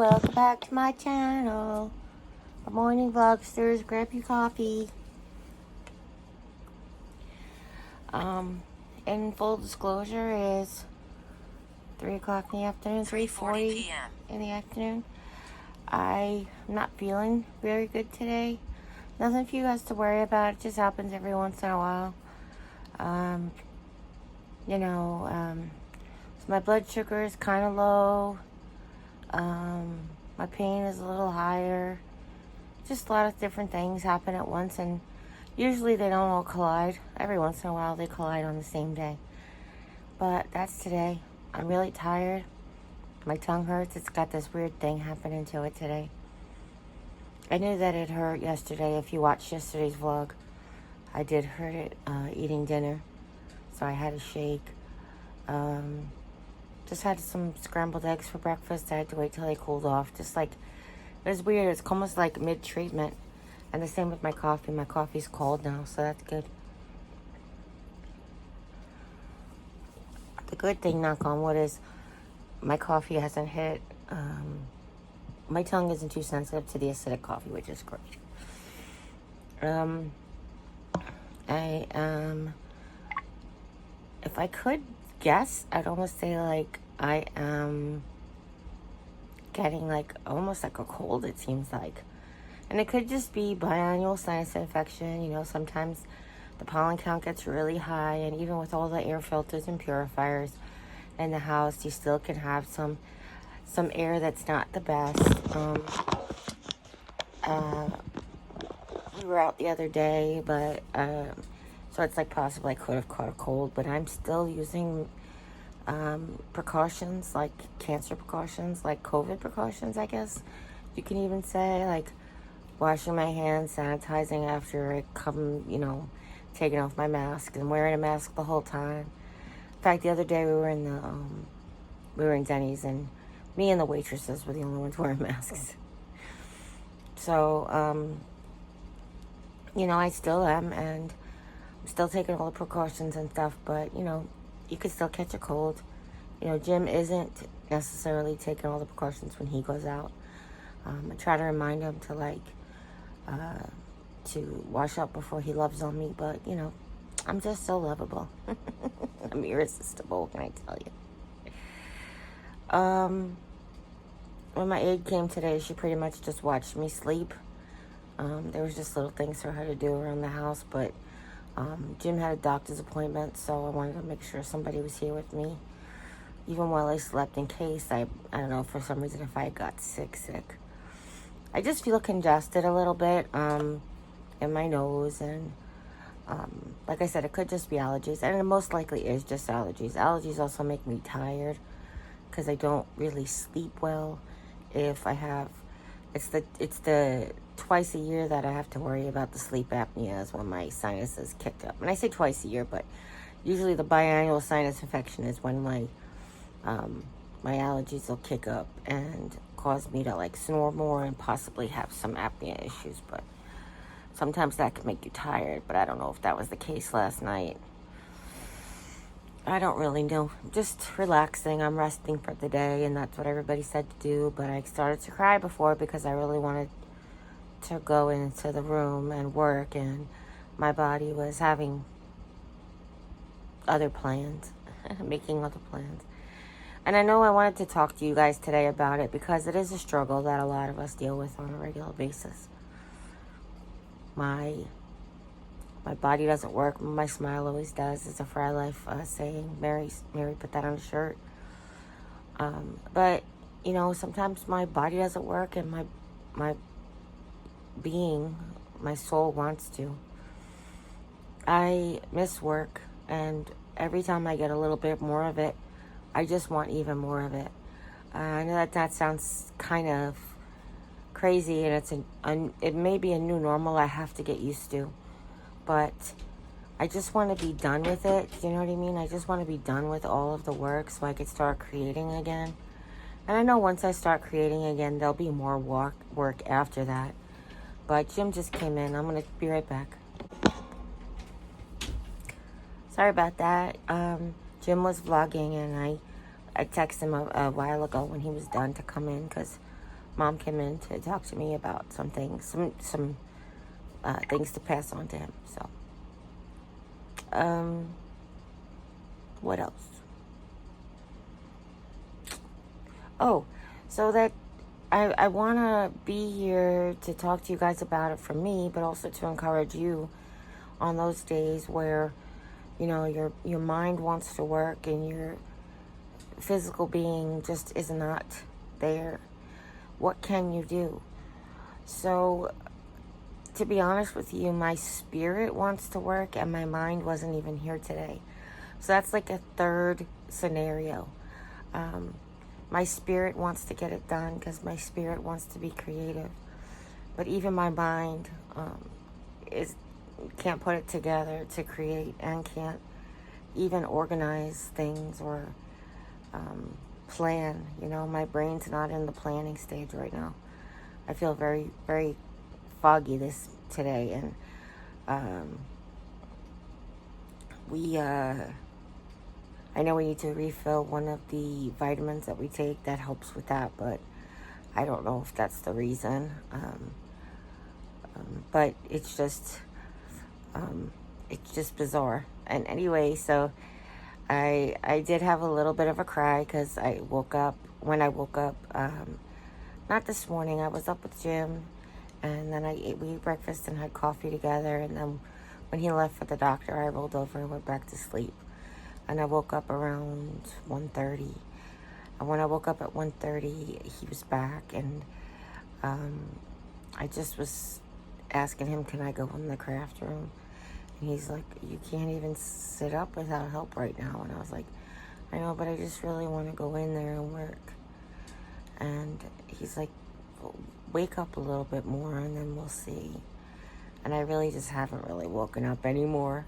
welcome back to my channel. Good morning, vlogsters. Grab your coffee. In full disclosure, is 3 o'clock in the afternoon, 3:40 in the afternoon. I'm not feeling very good today. Nothing for you guys to worry about. It just happens every once in a while. So my blood sugar is kind of low. My pain is a little higher. Just a lot of different things happen at once, and usually they don't all collide. Every once in a while they collide on the same day. But that's today. I'm really tired. My tongue hurts. It's got this weird thing happening to it today. I knew that it hurt yesterday. If you watched yesterday's vlog, I did hurt it eating dinner. So I had a shake. Just had some scrambled eggs for breakfast. I had to wait till they cooled off. Just like, it was weird. It's almost like mid-treatment. And the same with my coffee. My coffee's cold now, so that's good. The good thing, knock on wood, is my coffee hasn't hit. My tongue isn't too sensitive to the acidic coffee, which is great. If I could guess, I'd almost say like I am getting like almost like a cold, it seems like. And it could just be biannual sinus infection. You know, sometimes the pollen count gets really high, and even with all the air filters and purifiers in the house, you still can have some air that's not the best. We were out the other day, but so it's like possible I could have caught a cold, but I'm still using precautions, like cancer precautions, like COVID precautions, I guess you can even say, like washing my hands, sanitizing after I come, taking off my mask and wearing a mask the whole time. In fact, the other day we were in Denny's, and me and the waitresses were the only ones wearing masks. So, I still am, and I'm still taking all the precautions and stuff, but, you could still catch a cold. Jim isn't necessarily taking all the precautions when he goes out. I try to remind him to wash up before he loves on me, but, I'm just so lovable. I'm irresistible, what can I tell you? When my aide came today, she pretty much just watched me sleep. There was just little things for her to do around the house, but Jim had a doctor's appointment, so I wanted to make sure somebody was here with me, even while I slept, in case I don't know, for some reason, if I got sick. I just feel congested a little bit in my nose, and like I said, it could just be allergies, and it most likely is just allergies. Allergies also make me tired because I don't really sleep well. If I have, it's the twice a year that I have to worry about the sleep apnea, is when my sinuses kicked up. And I say twice a year, but usually the biannual sinus infection is when my allergies will kick up and cause me to like snore more and possibly have some apnea issues. But sometimes that can make you tired, but I don't know if that was the case last night. I don't really know. I'm just relaxing. I'm resting for the day, and that's what everybody said to do. But I started to cry before because I really wanted to go into the room and work, and my body was having other plans, making other plans. And I know I wanted to talk to you guys today about it because it is a struggle that a lot of us deal with on a regular basis. My body doesn't work. My smile always does. It's a Fry Life saying. Mary put that on a shirt. But, sometimes my body doesn't work, and my being, my soul wants to. I miss work, and every time I get a little bit more of it, I just want even more of it. I know that sounds kind of crazy, and it may be a new normal I have to get used to. But I just want to be done with it. You know what I mean? I just want to be done with all of the work so I could start creating again. And I know once I start creating again, there'll be more work after that. But Jim just came in. I'm going to be right back. Sorry about that. Jim was vlogging, and I texted him a while ago when he was done to come in, because Mom came in to talk to me about some things, some things to pass on to him. So, what else? Oh, so that I want to be here to talk to you guys about it from me, but also to encourage you on those days where, your mind wants to work and your physical being just is not there. What can you do? So, to be honest with you, my spirit wants to work and my mind wasn't even here today. So that's like a third scenario. My spirit wants to get it done because my spirit wants to be creative. But even my mind can't put it together to create and can't even organize things or plan. My brain's not in the planning stage right now. I feel very, very foggy today, and I know we need to refill one of the vitamins that we take that helps with that, but I don't know if that's the reason. But it's just bizarre. And anyway, so I did have a little bit of a cry because when I woke up, not this morning, I was up with Jim, and then we ate breakfast and had coffee together, and then when he left for the doctor, I rolled over and went back to sleep. And I woke up around 1:30. And when I woke up at 1:30, he was back, and I just was asking him, can I go in the craft room? And he's like, you can't even sit up without help right now. And I was like, I know, but I just really want to go in there and work. And he's like, wake up a little bit more and then we'll see. And I really just haven't really woken up anymore.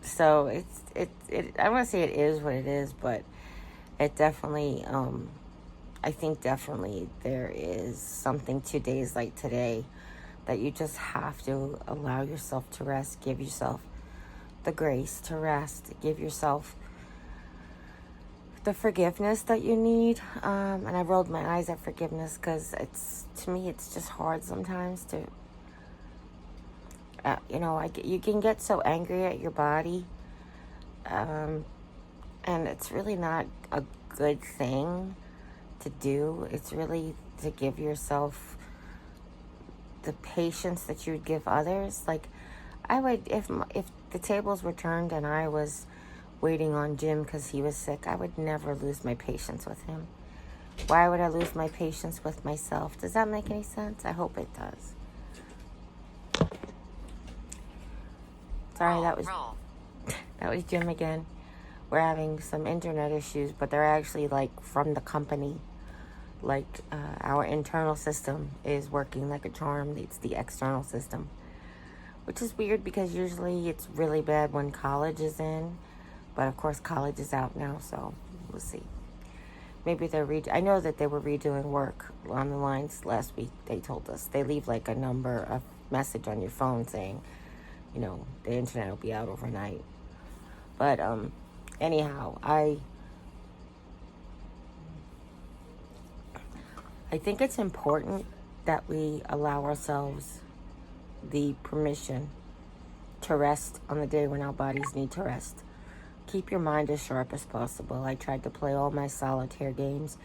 So I don't want to say it is what it is, but it definitely, I think definitely there is something to days like today that you just have to allow yourself to rest, give yourself the grace to rest, give yourself the forgiveness that you need. And I rolled my eyes at forgiveness because to me, it's just hard sometimes to, you can get so angry at your body. And it's really not a good thing to do. It's really to give yourself the patience that you would give others. Like, I would, if the tables were turned and I was waiting on Jim because he was sick, I would never lose my patience with him. Why would I lose my patience with myself? Does that make any sense? I hope it does. Sorry, that was Jim again. We're having some internet issues, but they're actually like from the company. Like our internal system is working like a charm. It's the external system, which is weird because usually it's really bad when college is in. But of course, college is out now, so we'll see. Maybe I know that they were redoing work on the lines last week. They told us they leave like a message on your phone saying, the internet will be out overnight. But anyhow, I think it's important that we allow ourselves the permission to rest on the day when our bodies need to rest. Keep your mind as sharp as possible. I tried to play all my solitaire games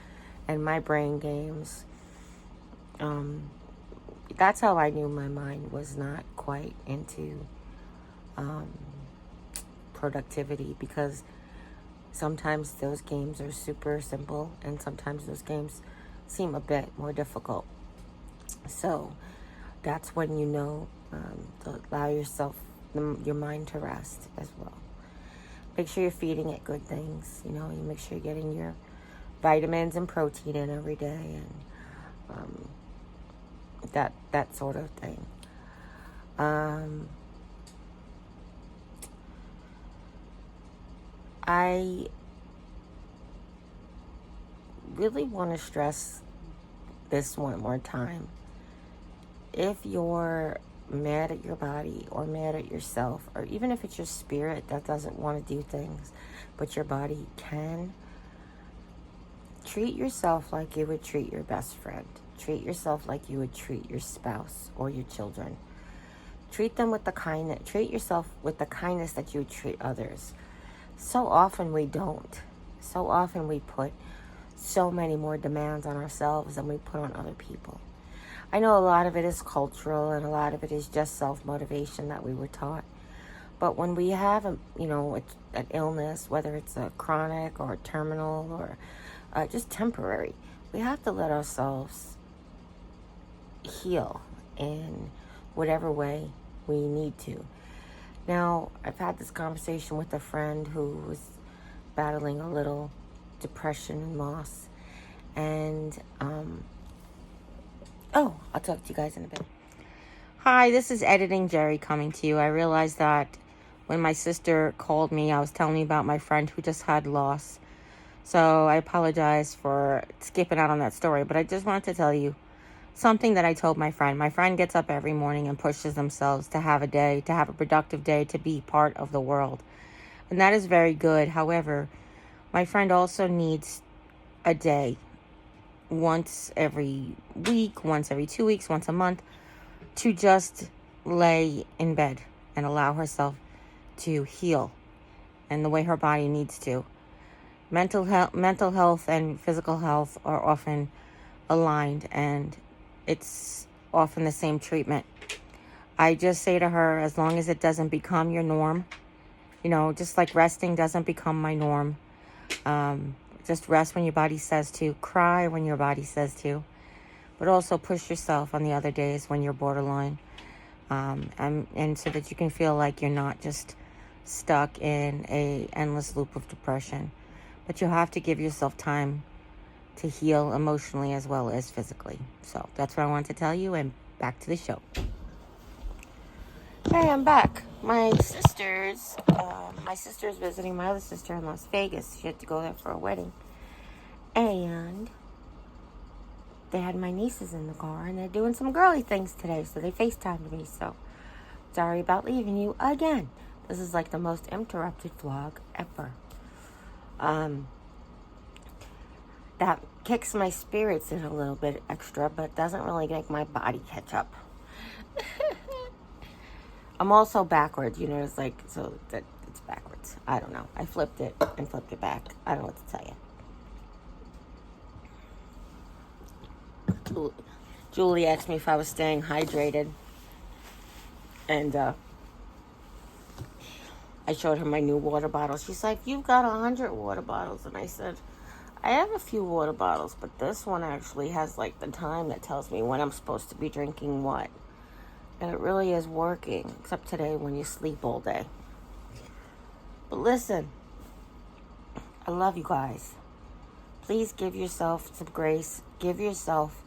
and my brain games. That's how I knew my mind was not quite into productivity, because sometimes those games are super simple and sometimes those games seem a bit more difficult. So that's when to allow yourself, your mind to rest as well. Make sure you're feeding it good things. You make sure you're getting your vitamins and protein in every day, and that sort of thing. I really want to stress this one more time. If you're mad at your body or mad at yourself, or even if it's your spirit that doesn't want to do things, but your body can, treat yourself like you would treat your best friend. Treat yourself like you would treat your spouse or your children. Treat them with the kindness. Treat yourself with the kindness that you would treat others. So often we don't. So often we put so many more demands on ourselves than we put on other people. I know a lot of it is cultural and a lot of it is just self-motivation that we were taught. But when we have an illness, whether it's a chronic or a terminal or just temporary, we have to let ourselves heal in whatever way we need to. Now, I've had this conversation with a friend who was battling a little depression and loss. And, I'll talk to you guys in a bit. Hi, this is Editing Jerry coming to you. I realized that when my sister called me, I was telling me about my friend who just had loss. So I apologize for skipping out on that story, but I just wanted to tell you something that I told my friend. My friend gets up every morning and pushes themselves to have a day, to have a productive day, to be part of the world. And that is very good. However, my friend also needs a day once every week, once every 2 weeks, once a month, to just lay in bed and allow herself to heal and the way her body needs to. Mental health and physical health are often aligned, and it's often the same treatment. I just say to her, as long as it doesn't become your norm, just like resting doesn't become my norm. Just rest when your body says to, cry when your body says to, but also push yourself on the other days when you're borderline, and so that you can feel like you're not just stuck in a endless loop of depression. But you have to give yourself time to heal emotionally as well as physically. So that's what I wanted to tell you, and back to the show. Hey, I'm back. My sister's visiting my other sister in Las Vegas. She had to go there for a wedding. And they had my nieces in the car, and they're doing some girly things today, so they FaceTimed me. So sorry about leaving you again. This is like the most interrupted vlog ever. That kicks my spirits in a little bit extra, but doesn't really make my body catch up. I'm also backwards, it's like, so that it's backwards. I don't know. I flipped it and flipped it back. I don't know what to tell you. Julie asked me if I was staying hydrated, and I showed her my new water bottle. She's like, you've got 100 water bottles. And I said, I have a few water bottles, but this one actually has like the time that tells me when I'm supposed to be drinking what. And it really is working, except today when you sleep all day. But listen, I love you guys. Please give yourself some grace. Give yourself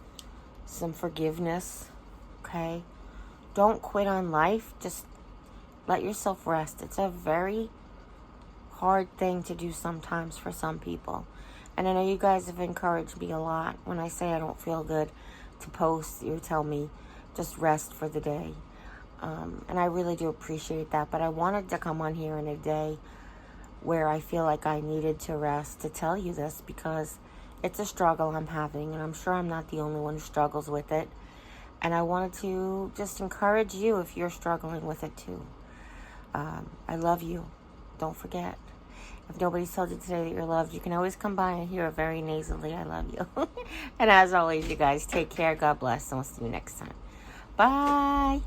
some forgiveness, okay? Don't quit on life. Just let yourself rest. It's a very hard thing to do sometimes for some people. And I know you guys have encouraged me a lot. When I say I don't feel good to post, you tell me just rest for the day. And I really do appreciate that. But I wanted to come on here in a day where I feel like I needed to rest to tell you this, because it's a struggle I'm having, and I'm sure I'm not the only one who struggles with it. And I wanted to just encourage you if you're struggling with it too. I love you. Don't forget. If nobody's told you today that you're loved, you can always come by and hear it very nasally. I love you. And as always, you guys, take care. God bless. And we'll see you next time. Bye.